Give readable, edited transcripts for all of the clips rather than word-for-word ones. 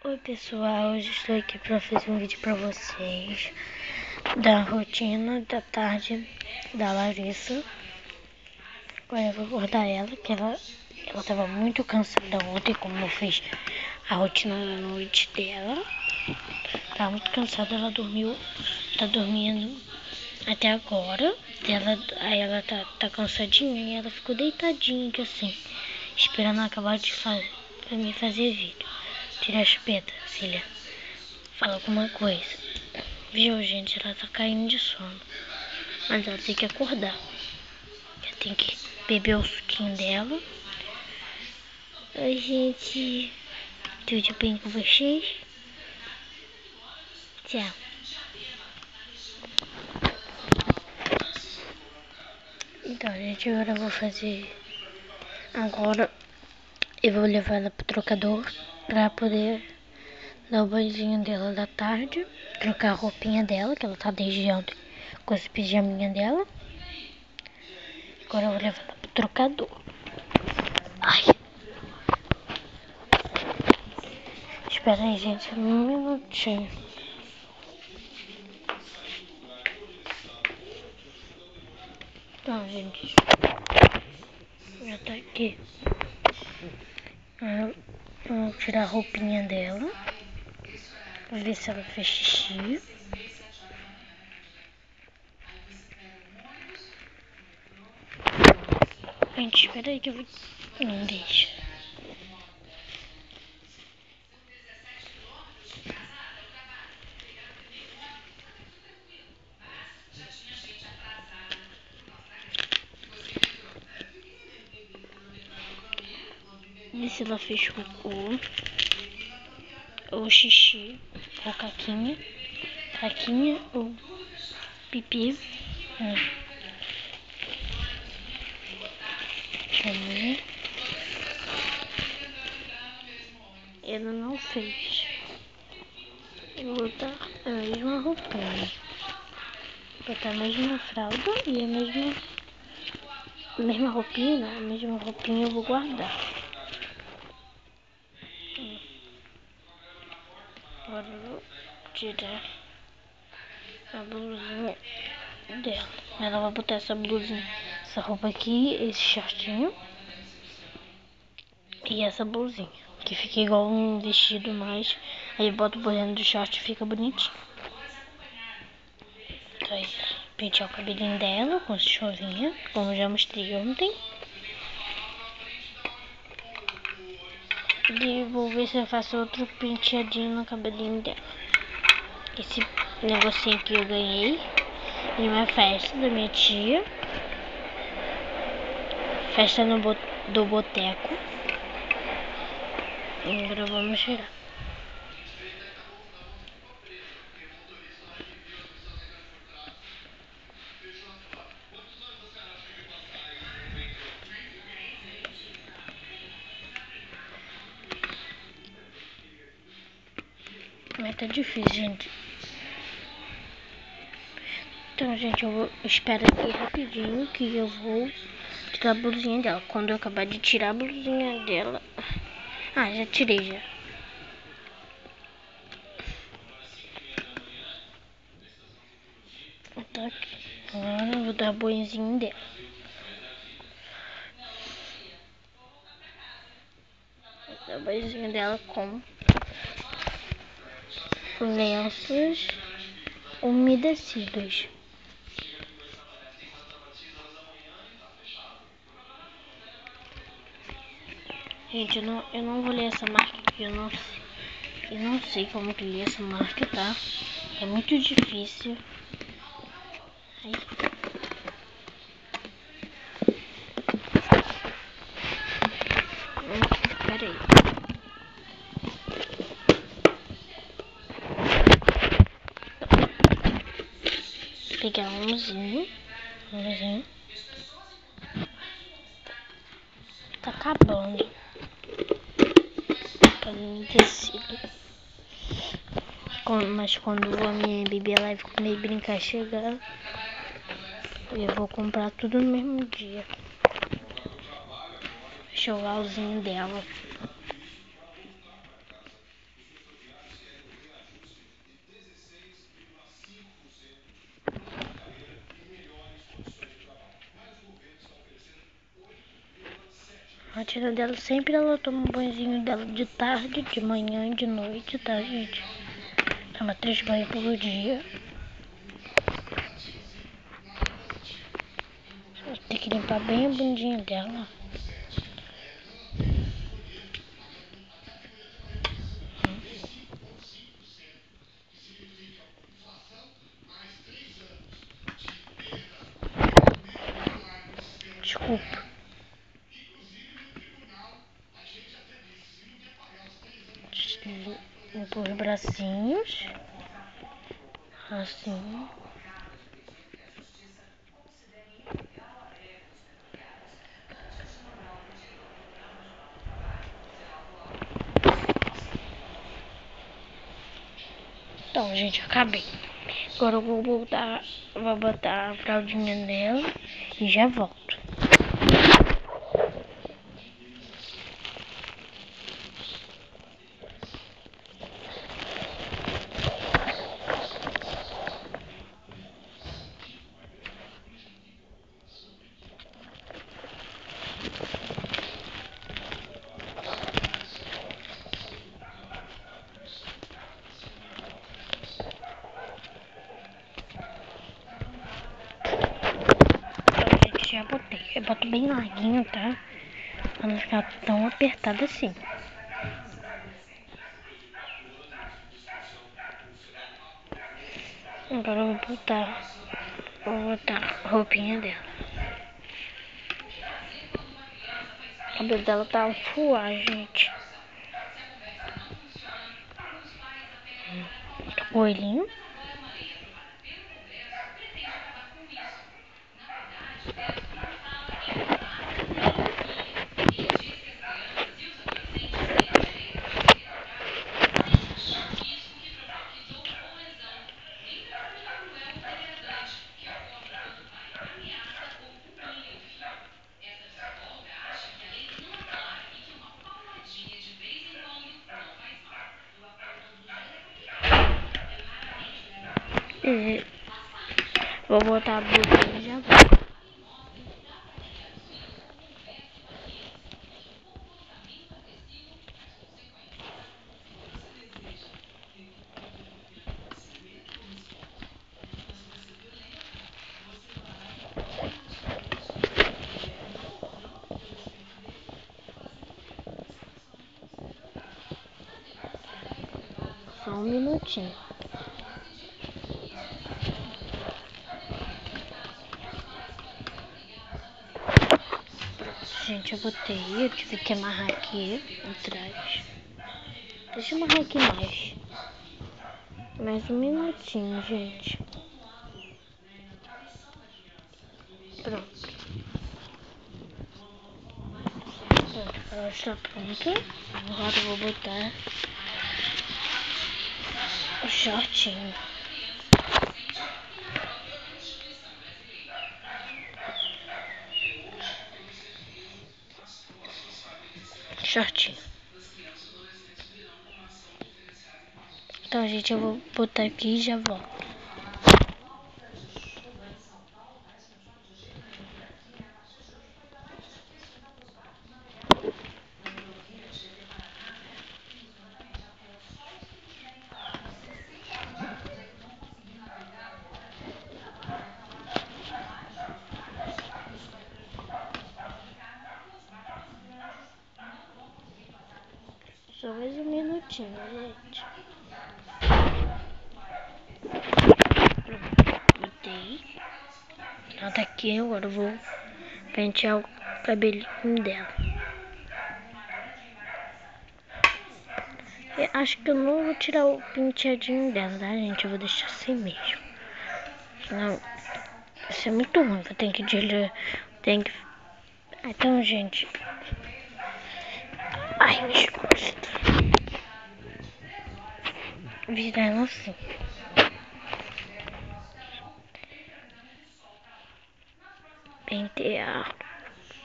Oi pessoal, hoje estou aqui para fazer um vídeo para vocês da rotina da tarde da Larissa. Agora eu vou acordar ela, que ela estava muito cansada ontem, como eu fiz a rotina da noite dela. Estava muito cansada, ela dormiu, tá dormindo até agora. Aí ela tá cansadinha e ela ficou deitadinha aqui assim, esperando acabar de fazer, pra mim fazer vídeo. Tira a chupeta, filha. Fala alguma coisa. Viu, gente? Ela tá caindo de sono. Mas ela tem que acordar. Ela tem que beber o suquinho dela. Oi, gente. Tudo bem com vocês? Tchau. Então, gente, agora eu vou fazer... Agora eu vou levar ela pro trocador pra poder dar o banhozinho dela da tarde. Trocar a roupinha dela, que ela tá desde ontem com esse pijaminha dela. Agora eu vou levar ela pro trocador. Ai. Espera aí, gente, um minutinho. Então, gente, já tá aqui. Vou tirar a roupinha dela. Vou ver se ela fez xixi. Gente, espera aí que eu vou... Não deixa. Ver se ela fez cocô. Ou xixi. Ou caquinha. Caquinha ou pipi. Vamos ver. Ela não fez. Eu vou botar a mesma roupinha. Vou botar a mesma fralda e a mesma roupinha, não. A mesma roupinha eu vou guardar. Agora eu vou tirar a blusinha dela. Ela vai botar essa blusinha, essa roupa aqui, esse shortinho e essa blusinha, que fica igual um vestido, mas aí bota por dentro do short e fica bonitinho. Então aí, pentear o cabelinho dela com escovinha, como já mostrei ontem. E vou ver se eu faço outro penteadinho no cabelinho dela. Esse negocinho aqui eu ganhei em uma festa da minha tia. Festa do boteco. Agora vamos tirar. Mas tá difícil, gente. Então, gente, eu vou esperar aqui rapidinho que eu vou tirar a blusinha dela. Quando eu acabar de tirar a blusinha dela... Ah, já tirei já. Tá aqui. Agora eu vou dar banhozinho dela. Vou dar banhozinho dela com lenços umedecidos. Gente, eu não vou ler essa marca aqui, eu não sei como que lê essa marca, tá? É muito difícil. Ai. Pera aí. Pegar um umzinho. Tá acabando. Tá no tecido. Mas quando a minha bebê live comer e brincar chegar, eu vou comprar tudo no mesmo dia. Enxovalzinho dela. rotina dela sempre ela toma um banhozinho dela de tarde, de manhã, de noite, tá, gente? Toma 3 banhos por dia. Tem que limpar bem a bundinha dela. Desculpa. Limpa os bracinhos. Assim. Então, gente, acabei. Agora eu vou botar a fraldinha nela e já volto. Então, gente, já botei. Eu boto bem larguinho, tá? Pra não ficar tão apertado assim. Agora eu vou botar a roupinha dela. O cabelo dela tá um fuá, gente. O olhinho. E vou botar a blusa e já vou. Só um minutinho. Gente, eu botei. Eu tive que amarrar aqui atrás. Deixa eu amarrar aqui mais. Mais um minutinho, gente. Pronto. Ela está pronta. Agora eu vou botar o shortinho. Shortinho. Então, gente, eu vou botar aqui e já volto. Só mais um minutinho, gente. Pronto, botei. Ela tá aqui, agora eu vou pentear o cabelinho dela. Eu acho que eu não vou tirar o penteadinho dela, tá, gente? Eu vou deixar assim mesmo. Senão, isso é muito ruim. Eu tenho que dizer. Tem que. Então, gente. Ai, me escuta. Virar ela assim.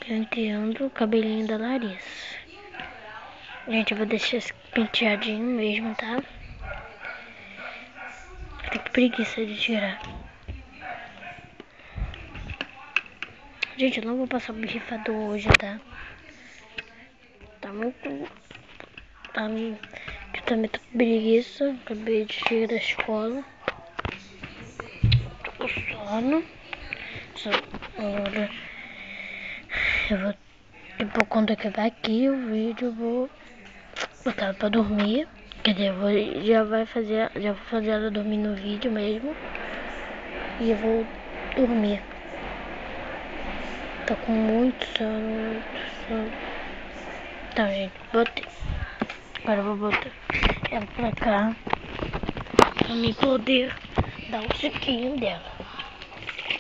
Penteando o cabelinho da Larissa. Gente, eu vou deixar esse penteadinho mesmo, tá? Tem que preguiça de tirar. Gente, eu não vou passar borrifador hoje, tá? tá muito... Eu também tô com preguiça. Acabei de chegar da escola. Tô com sono. Agora eu vou... Depois quando acabar aqui o vídeo, eu vou botar ela pra dormir. Quer dizer, já vou fazer ela dormir no vídeo mesmo. E eu vou dormir. Tô com muito sono, Então, gente, botei. Agora eu vou botar ela pra cá. Pra mim poder dar o suquinho dela.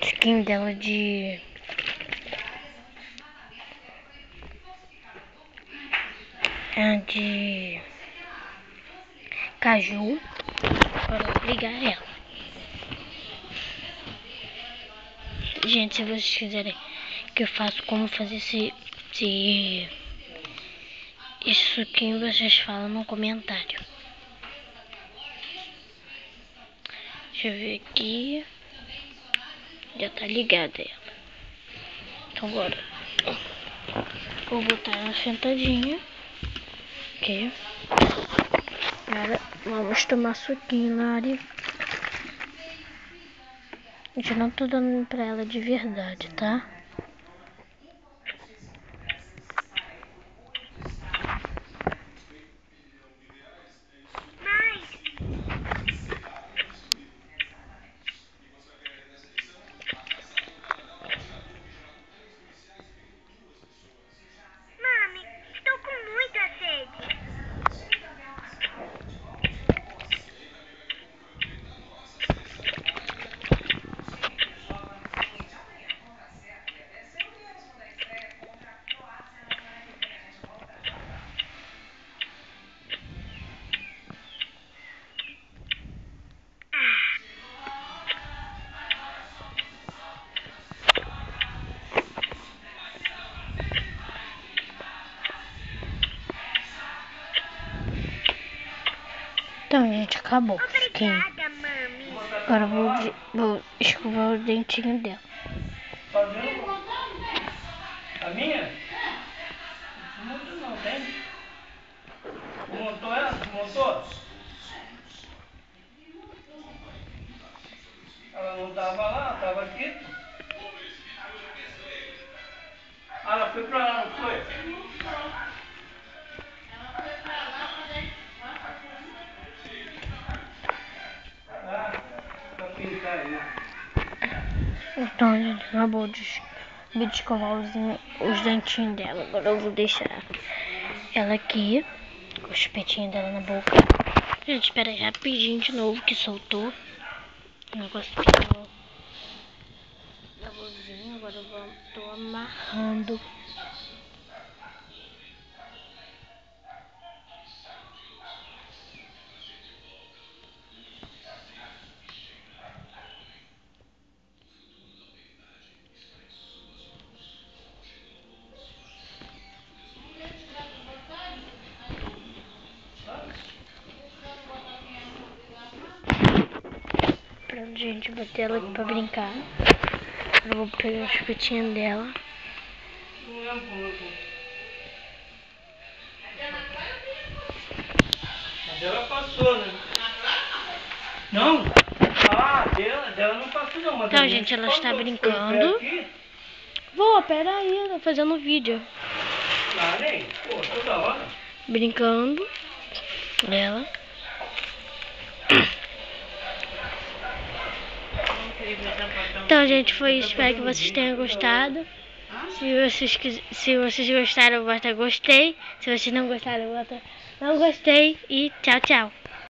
O suquinho dela de... de caju. Agora eu vou ligar ela. Gente, se vocês quiserem que eu faça como fazer esse suquinho, vocês falam no comentário. Deixa eu ver aqui. Já tá ligada ela. Então agora vou botar ela sentadinha. Ok. Agora vamos tomar suquinho na área. Gente, eu não tô dando pra ela de verdade, tá? Mami, estou com muita sede. Então, gente, acabou. Obrigada, mami. Agora eu vou escovar o dentinho dela. A minha? Não montou não, tem? Montou ela? Montou? Ela não tava lá, tava aqui. Ah, ela foi pra lá, não foi? Ela foi pra lá, mas aí... Ah, pra pintar aí. Então, gente, acabou de escovar os dentinhos dela. Agora eu vou deixar ela aqui, com os petinhos dela na boca. Gente, espera aí rapidinho de novo que soltou. O negócio ficou nervosinho. Agora eu tô amarrando. Pronto, gente, botei ela aqui pra brincar. Agora eu vou pegar os petinhos dela. Mas ela passou, né? Não? Ah, dela não passou não. Mas Então, gente, ela está brincando. Vou, pera aí, eu tô fazendo vídeo. Ah, nem? Pô, toda hora. Brincando. Ela. Então, gente, foi isso. Espero que vocês tenham gostado. Se vocês gostaram, bota gostei. Se vocês não gostaram, bota não gostei. E tchau, tchau.